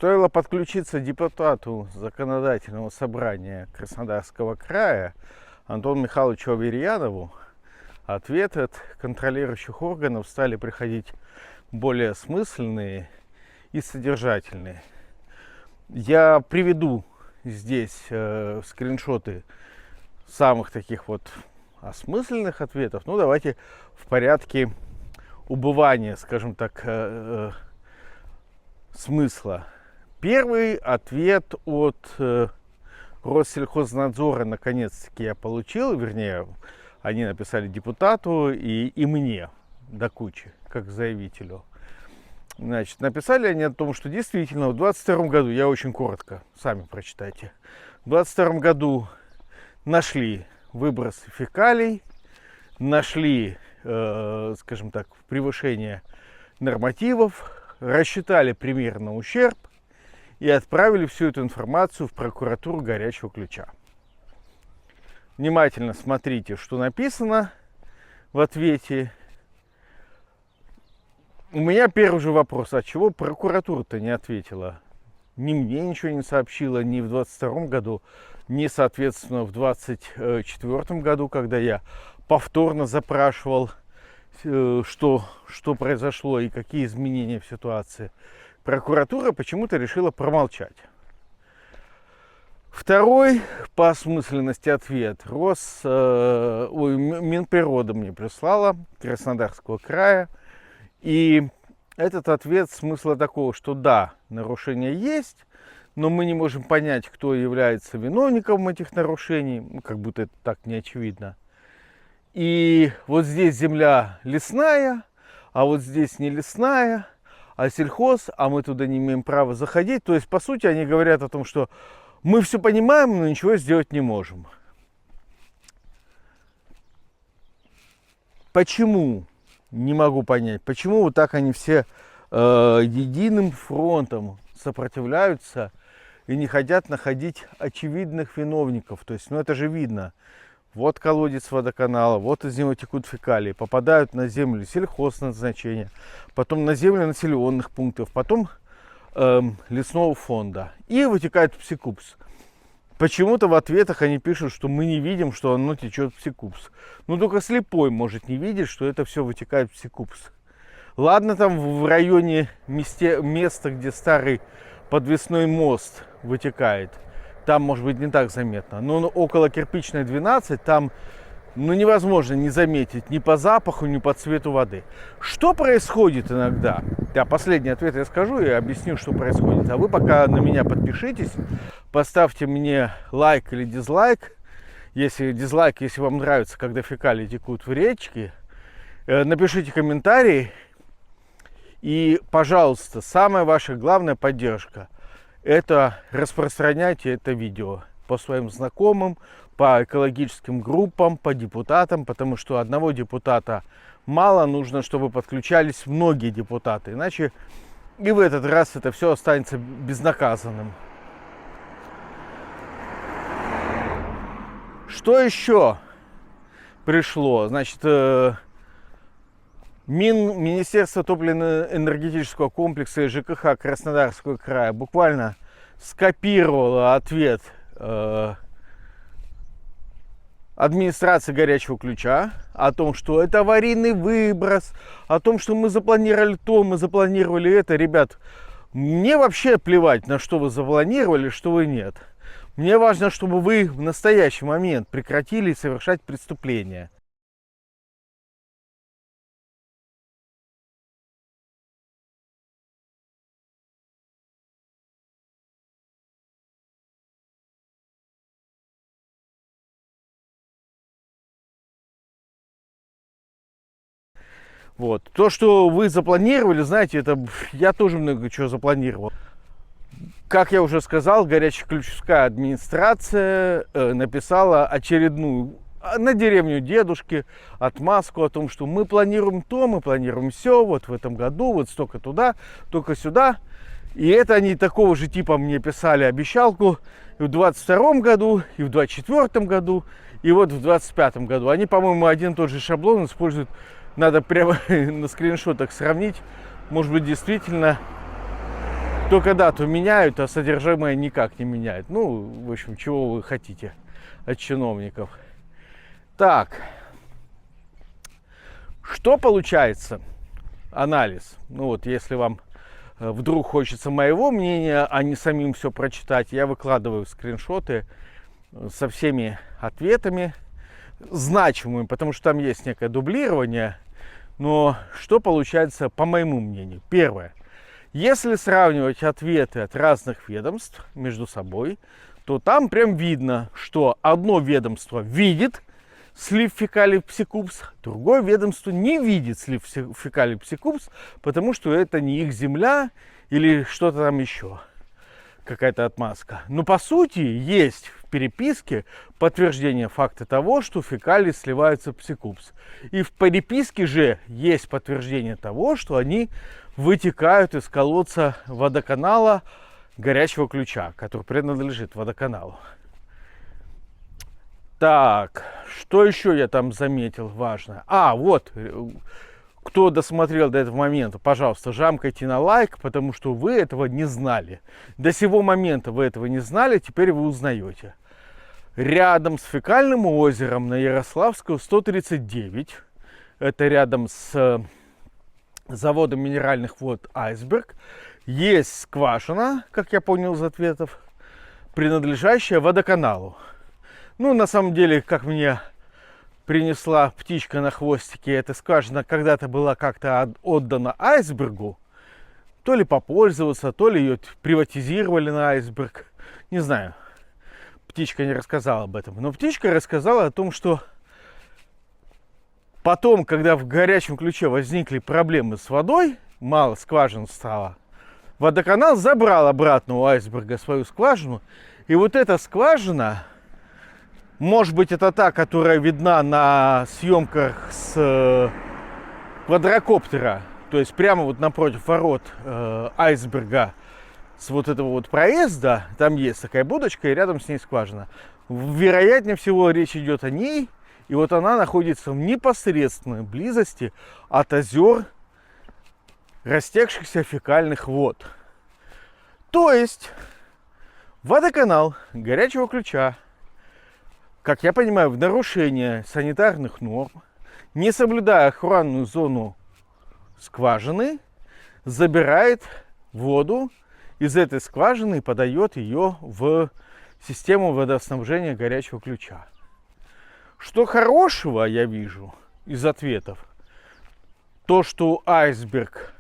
Стоило подключиться депутату законодательного собрания Краснодарского края Антону Михайловичу Аверьянову, ответы от контролирующих органов стали приходить более осмысленные и содержательные. Я приведу здесь скриншоты самых таких вот осмысленных ответов. Ну, давайте в порядке убывания, скажем так, смысла. Первый ответ от Россельхознадзора наконец-таки я получил, вернее, они написали депутату и мне до кучи, как заявителю. Значит, написали они о том, что действительно в 2022 году, я очень коротко, сами прочитайте, в 2022 году нашли выбросы фекалий, нашли, скажем так, превышение нормативов, рассчитали примерно ущерб и отправили всю эту информацию в прокуратуру Горячего Ключа. Внимательно смотрите, что написано в ответе. У меня первый же вопрос: а чего прокуратура-то не ответила? Ни мне ничего не сообщила ни в 2022 году, ни, соответственно, в 2024 году, когда я повторно запрашивал, что произошло и какие изменения в ситуации. Прокуратура почему-то решила промолчать. Второй по осмысленности ответ Минприрода мне прислала, Краснодарского края. И этот ответ смысла такого, что да, нарушения есть, но мы не можем понять, кто является виновником этих нарушений, ну, как будто это так не очевидно. И вот здесь земля лесная, а вот здесь не лесная, а сельхоз, а мы туда не имеем права заходить. То есть, по сути, они говорят о том, что мы все понимаем, но ничего сделать не можем. Почему? Не могу понять, почему вот так они все единым фронтом сопротивляются и не хотят находить очевидных виновников. То есть, ну это же видно. Вот колодец водоканала, вот из него текут фекалии, попадают на землю сельхозназначения, потом на землю населенных пунктов, потом лесного фонда и вытекает в Псикупс. Почему-то в ответах они пишут, что мы не видим, что оно течет в Псикупс. Ну только слепой может не видеть, что это все вытекает в Псикупс. Ладно, там в районе места, где старый подвесной мост вытекает, там может быть не так заметно. Но около Кирпичной 12 там невозможно не заметить ни по запаху, ни по цвету воды. Что происходит иногда? Да, последний ответ я скажу и объясню, что происходит. А вы пока на меня подпишитесь, поставьте мне лайк или дизлайк. Если дизлайк, если вам нравится, когда фекалии текут в речке, напишите комментарий. И, пожалуйста, самая ваша главная поддержка — это распространяйте это видео по своим знакомым, по экологическим группам, по депутатам, потому что одного депутата мало, нужно, чтобы подключались многие депутаты, иначе и в этот раз это все останется безнаказанным. Что еще пришло? Значит, Министерство топливно-энергетического комплекса и ЖКХ Краснодарского края буквально скопировало ответ администрации Горячего Ключа о том, что это аварийный выброс, о том, что мы запланировали то, мы запланировали это. Ребят, мне вообще плевать, на что вы запланировали, что вы нет. Мне важно, чтобы вы в настоящий момент прекратили совершать преступления. Вот. То, что вы запланировали, знаете, это я тоже много чего запланировал. Как я уже сказал, Горячеключевская администрация написала очередную на деревню дедушки отмазку о том, что мы планируем то, мы планируем все, вот в этом году, вот столько туда, только сюда. И это они такого же типа мне писали обещалку и в 22 году, и в 24 году, и вот в 25 году. Они, по-моему, один и тот же шаблон используют. Надо прямо на скриншотах сравнить. Может быть, действительно только дату меняют, а содержимое никак не меняют. Ну, в общем, чего вы хотите от чиновников. Так, что получается? Анализ. Ну вот, если вам вдруг хочется моего мнения, а не самим все прочитать, я выкладываю скриншоты со всеми ответами значимыми, потому что там есть некое дублирование. Но что получается, по моему мнению? Первое. Если сравнивать ответы от разных ведомств между собой, то там прям видно, что одно ведомство видит слив фекалий в псикупс, другое ведомство не видит слив фекалий в псикупс, потому что это не их земля или что-то там еще, какая-то отмазка. Но по сути есть в переписке подтверждение факта того, что фекалии сливаются в псикупс. И в переписке же есть подтверждение того, что они вытекают из колодца водоканала Горячего Ключа, который принадлежит водоканалу. Так, что еще я там заметил важное? А, вот, кто досмотрел до этого момента, пожалуйста, жамкайте на лайк, потому что вы этого не знали. До сего момента вы этого не знали, теперь вы узнаете. Рядом с фекальным озером на Ярославского 139, это рядом с заводом минеральных вод «Айсберг», есть скважина, как я понял из ответов, принадлежащая водоканалу. Ну, на самом деле, как мне принесла птичка на хвостике, эта скважина когда-то была как-то отдана Айсбергу. То ли попользоваться, то ли ее приватизировали на Айсберг. Не знаю. Птичка не рассказала об этом. Но птичка рассказала о том, что потом, когда в Горячем Ключе возникли проблемы с водой, мало скважин стало, водоканал забрал обратно у Айсберга свою скважину. И вот эта скважина, может быть, это та, которая видна на съемках с квадрокоптера, то есть прямо вот напротив ворот Айсберга, с вот этого вот проезда, там есть такая будочка, и рядом с ней скважина. Вероятнее всего, речь идет о ней, и вот она находится в непосредственной близости от озер, растекшихся фекальных вод. То есть водоканал Горячего Ключа, как я понимаю, в нарушение санитарных норм, не соблюдая охранную зону скважины, забирает воду из этой скважины и подает ее в систему водоснабжения Горячего Ключа. Что хорошего я вижу из ответов? То, что Айсберг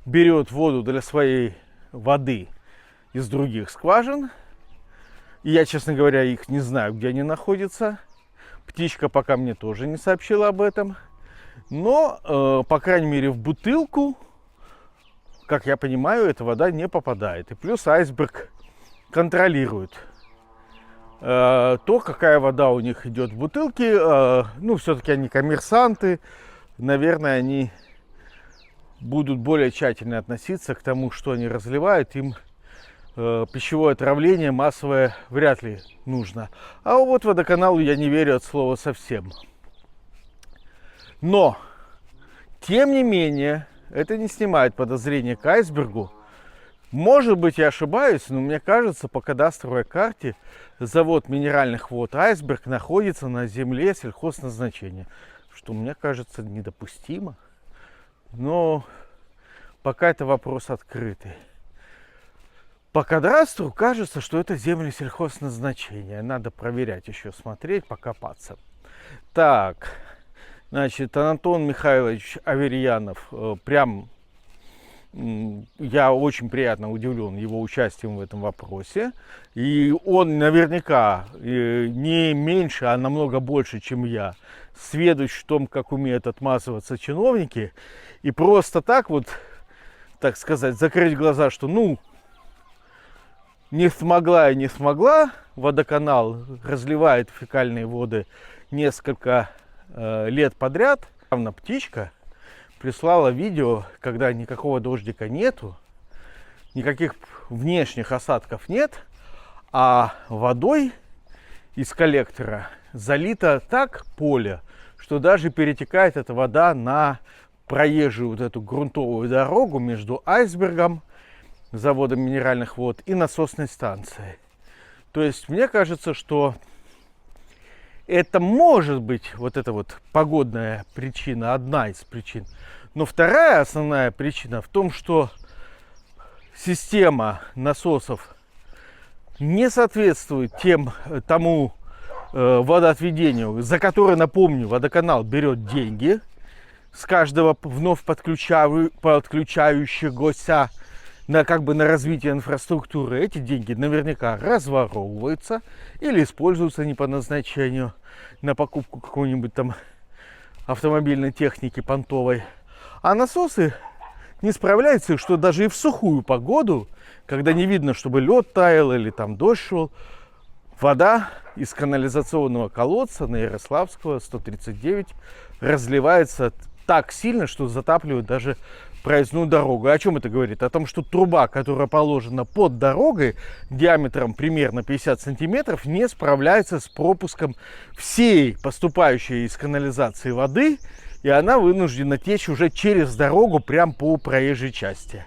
берет воду для своей воды из других скважин. И я, честно говоря, их не знаю, где они находятся. Птичка пока мне тоже не сообщила об этом. Но, по крайней мере, в бутылку, как я понимаю, эта вода не попадает. И плюс Айсберг контролирует то, какая вода у них идет в бутылке. Ну, все-таки они коммерсанты. Наверное, они будут более тщательно относиться к тому, что они разливают. Им пищевое отравление массовое вряд ли нужно. А вот водоканалу я не верю от слова совсем. Но, тем не менее, это не снимает подозрения к Айсбергу. Может быть, я ошибаюсь, но мне кажется, по кадастровой карте завод минеральных вод Айсберг находится на земле сельхозназначения. Что мне кажется недопустимо. Но пока это вопрос открытый. По кадастру кажется, что это земли сельхозназначения. Надо проверять еще, смотреть, покопаться. Так, значит, Антон Михайлович Аверьянов. Прям я очень приятно удивлен его участием в этом вопросе. И он наверняка не меньше, а намного больше, чем я, сведущ в том, как умеют отмазываться чиновники. И просто так вот, так сказать, закрыть глаза, что ну, не смогла и не смогла, водоканал разливает фекальные воды несколько лет подряд. Явно птичка прислала видео, когда никакого дождика нету, никаких внешних осадков нет, а водой из коллектора залито так поле, что даже перетекает эта вода на проезжую вот эту грунтовую дорогу между Айсбергом заводом минеральных вод и насосной станцией. То есть мне кажется, что это может быть вот эта вот погодная причина, одна из причин. Но вторая основная причина в том, что система насосов не соответствует тому водоотведению, за которое, напомню, водоканал берет деньги с каждого вновь подключающегося на развитие инфраструктуры. Эти деньги наверняка разворовываются или используются не по назначению на покупку какой-нибудь там автомобильной техники понтовой. А насосы не справляются, что даже и в сухую погоду, когда не видно, чтобы лед таял или там дождь шел, вода из канализационного колодца на Ярославского 139 разливается так сильно, что затапливает даже проездную дорогу. О чем это говорит? О том, что труба, которая положена под дорогой диаметром примерно 50 сантиметров, не справляется с пропуском всей поступающей из канализации воды, и она вынуждена течь уже через дорогу прямо по проезжей части.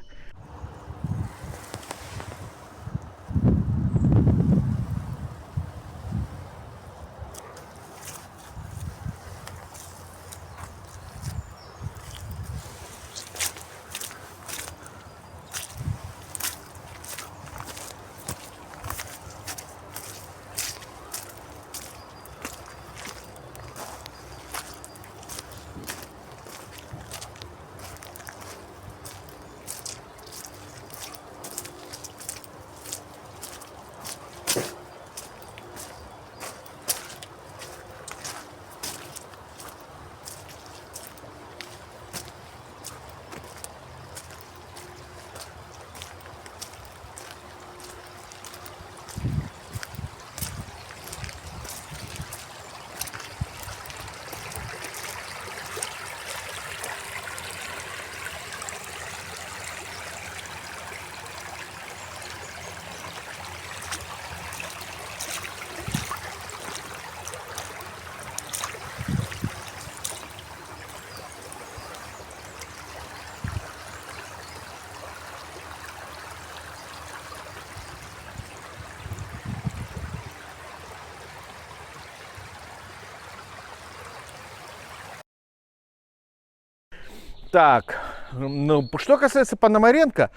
Так, ну, что касается Пономаренко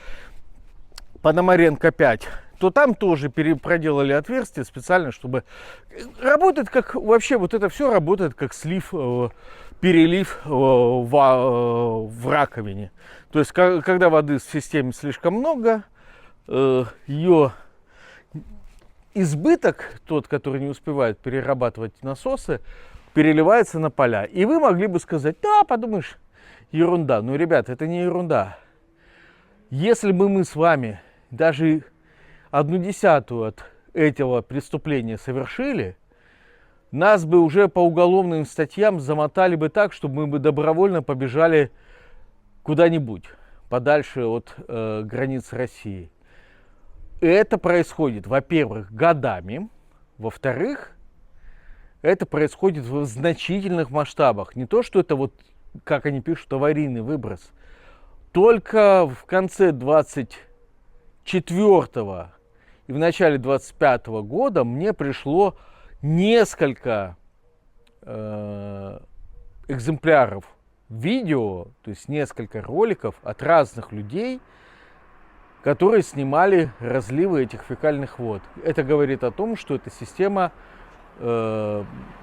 5, то там тоже проделали отверстие специально, чтобы... Работает как... Вообще вот это все работает как слив, перелив в раковине. То есть, когда воды в системе слишком много, ее избыток, тот, который не успевает перерабатывать насосы, переливается на поля. И вы могли бы сказать, да, подумаешь, ерунда. Ну, ребят, это не ерунда. Если бы мы с вами даже 1/10 от этого преступления совершили, нас бы уже по уголовным статьям замотали бы так, чтобы мы бы добровольно побежали куда-нибудь подальше от границ России. Это происходит, во-первых, годами, во-вторых, это происходит в значительных масштабах. Не то, что это вот, как они пишут, аварийный выброс. Только в конце 24-го и в начале 25-го года мне пришло несколько экземпляров видео, то есть несколько роликов от разных людей, которые снимали разливы этих фекальных вод. Это говорит о том, что эта система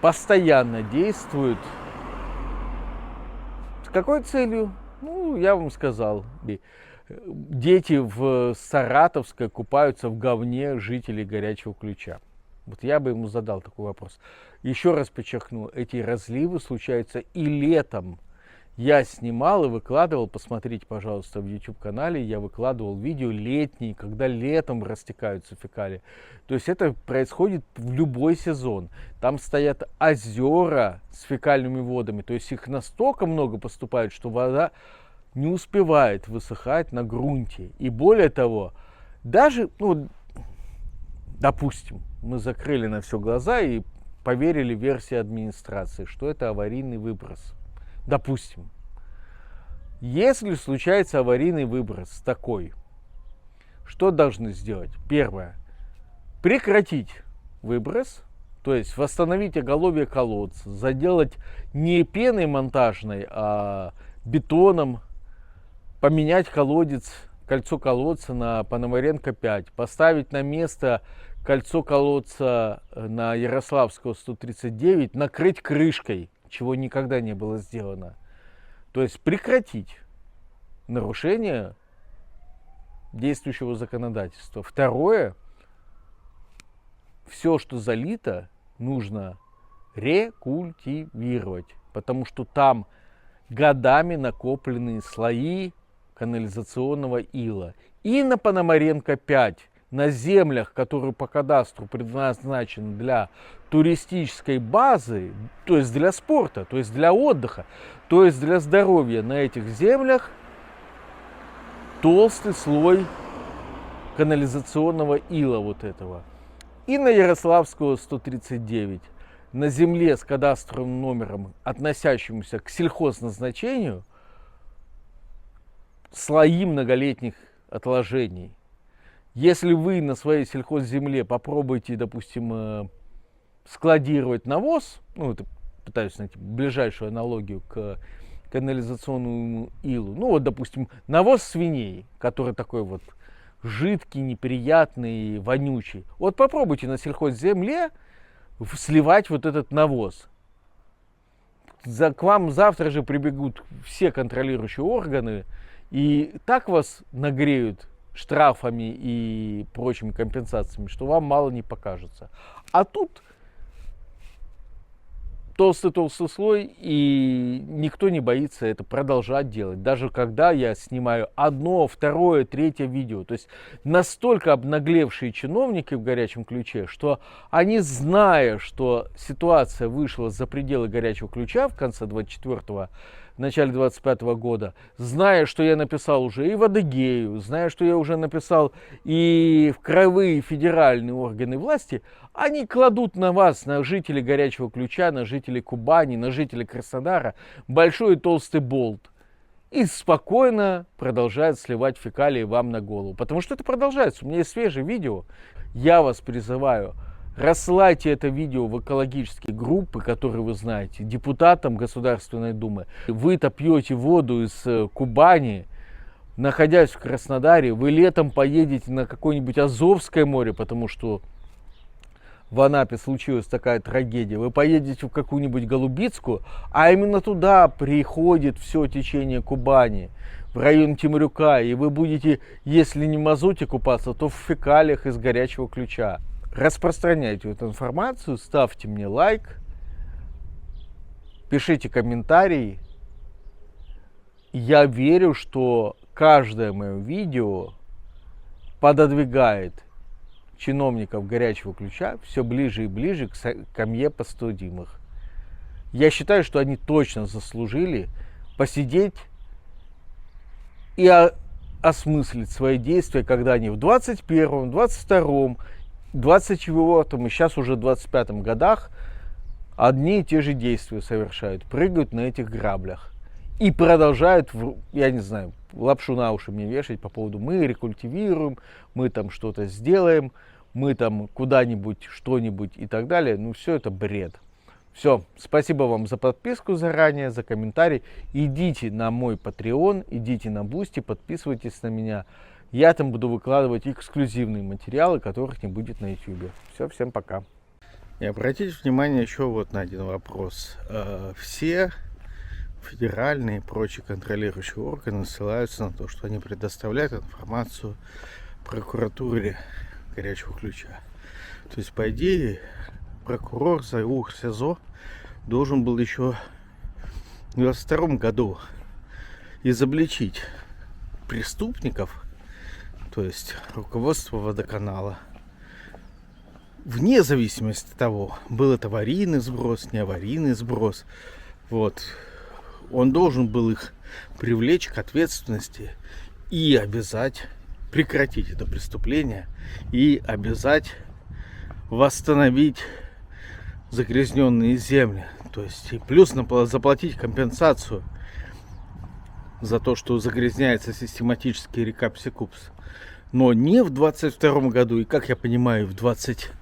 постоянно действует. С какой целью? Ну, я вам сказал. Дети в Саратовской купаются в говне жителей Горячего Ключа. Вот я бы ему задал такой вопрос. Еще раз подчеркну, эти разливы случаются и летом. Я снимал и выкладывал, посмотрите, пожалуйста, в YouTube-канале, я выкладывал видео летние, когда летом растекаются фекалии. То есть это происходит в любой сезон. Там стоят озера с фекальными водами, то есть их настолько много поступает, что вода не успевает высыхать на грунте. И более того, даже, ну, допустим, мы закрыли на все глаза и поверили версии администрации, что это аварийный выброс. Допустим, если случается аварийный выброс такой, что должны сделать? Первое. Прекратить выброс, то есть восстановить оголовье колодца, заделать не пеной монтажной, а бетоном, поменять колодец, кольцо колодца на Пономаренко 5, поставить на место кольцо колодца на Ярославского 139, накрыть крышкой, чего никогда не было сделано. То есть прекратить нарушение действующего законодательства. Второе, все, что залито, нужно рекультивировать, потому что там годами накопленные слои канализационного ила. И на Пономаренко 5, на землях, которые по кадастру предназначены для туристической базы, то есть для спорта, то есть для отдыха, то есть для здоровья, на этих землях толстый слой канализационного ила вот этого. И на Ярославского 139, на земле с кадастровым номером, относящемуся к сельхозназначению, слои многолетних отложений. Если вы на своей сельхозземле попробуете, допустим, складировать навоз, ну, это пытаюсь найти ближайшую аналогию к канализационному илу, ну, вот, допустим, навоз свиней, который такой вот жидкий, неприятный, вонючий. Вот попробуйте на сельхозземле сливать вот этот навоз. К вам завтра же прибегут все контролирующие органы и так вас нагреют штрафами и прочими компенсациями, что вам мало не покажется. А тут толстый слой, и никто не боится это продолжать делать. Даже когда я снимаю одно, второе, третье видео. То есть настолько обнаглевшие чиновники в горячем ключе, что они, зная, что ситуация вышла за пределы горячего ключа в конце 24-го, в начале 25-го года, зная, что я написал уже и в Адыгею, зная, что я уже написал и в краевые федеральные органы власти, они кладут на вас, на жителей горячего ключа, на жителей Кубани, на жителей Краснодара большой и толстый болт. И спокойно продолжают сливать фекалии вам на голову. Потому что это продолжается. У меня есть свежее видео. Я вас призываю, рассылайте это видео в экологические группы, которые вы знаете, депутатам Государственной Думы. Вы-то пьете воду из Кубани, находясь в Краснодаре, вы летом поедете на какое-нибудь Азовское море, потому что в Анапе случилась такая трагедия. Вы поедете в какую-нибудь Голубицкую, а именно туда приходит все течение Кубани, в район Темрюка, и вы будете, если не в мазуте купаться, то в фекалиях из горячего ключа. Распространяйте эту информацию, ставьте мне лайк, пишите комментарии. Я верю, что каждое мое видео пододвигает чиновников горячего ключа все ближе и ближе к скамье подсудимых. Я считаю, что они точно заслужили посидеть и осмыслить свои действия, когда они в 21-м, 22-м, 24-м и сейчас уже 25-м годах одни и те же действия совершают, прыгают на этих граблях и продолжают, я не знаю, лапшу на уши мне вешать по поводу мы рекультивируем, мы там что-то сделаем, мы там куда-нибудь, что-нибудь и так далее. Ну, все это бред. Все, спасибо вам за подписку заранее, за комментарий. Идите на мой Patreon, идите на Boosty, подписывайтесь на меня. Я там буду выкладывать эксклюзивные материалы, которых не будет на YouTube. Все, всем пока. И обратите внимание еще вот на один вопрос. Все федеральные и прочие контролирующие органы ссылаются на то, что они предоставляют информацию прокуратуре горячего ключа. То есть, по идее, прокурор ЗАУ СИЗО должен был еще в 22 году изобличить преступников, то есть руководство водоканала, вне зависимости от того, был это аварийный сброс, не аварийный сброс. Вот. Он должен был их привлечь к ответственности и обязать прекратить это преступление и обязать восстановить загрязненные земли. То есть и плюс заплатить компенсацию за то, что загрязняется систематически река Псикупс. Но не в 22 году, и, как я понимаю, в 24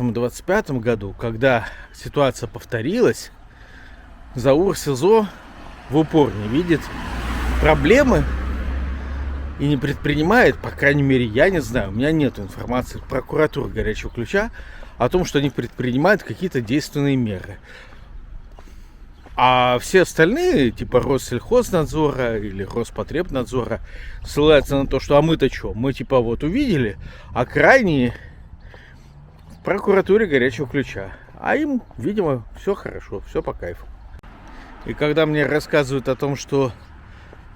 и 25 году, когда ситуация повторилась, Заур СИЗО в упор не видит проблемы и не предпринимает, по крайней мере, я не знаю, у меня нет информации от прокуратуры Горячего Ключа о том, что они предпринимают какие-то действенные меры. А все остальные, типа Россельхознадзора или Роспотребнадзора, ссылаются на то, что а мы-то что? Мы типа вот увидели, а крайние в прокуратуре Горячего Ключа. А им, видимо, все хорошо, все по кайфу. И когда мне рассказывают о том, что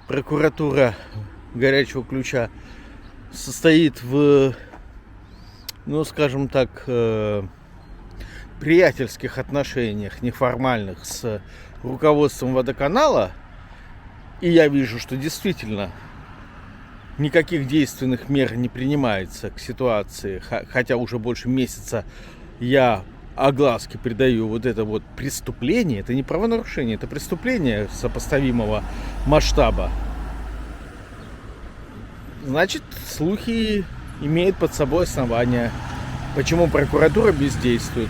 прокуратура Горячего Ключа состоит в, ну, скажем так, приятельских отношениях, неформальных, с руководством водоканала, и я вижу, что действительно никаких действенных мер не принимается к ситуации, хотя уже больше месяца я огласке придаю вот это вот преступление, это не правонарушение, это преступление сопоставимого масштаба, значит, слухи имеют под собой основания. Почему прокуратура бездействует?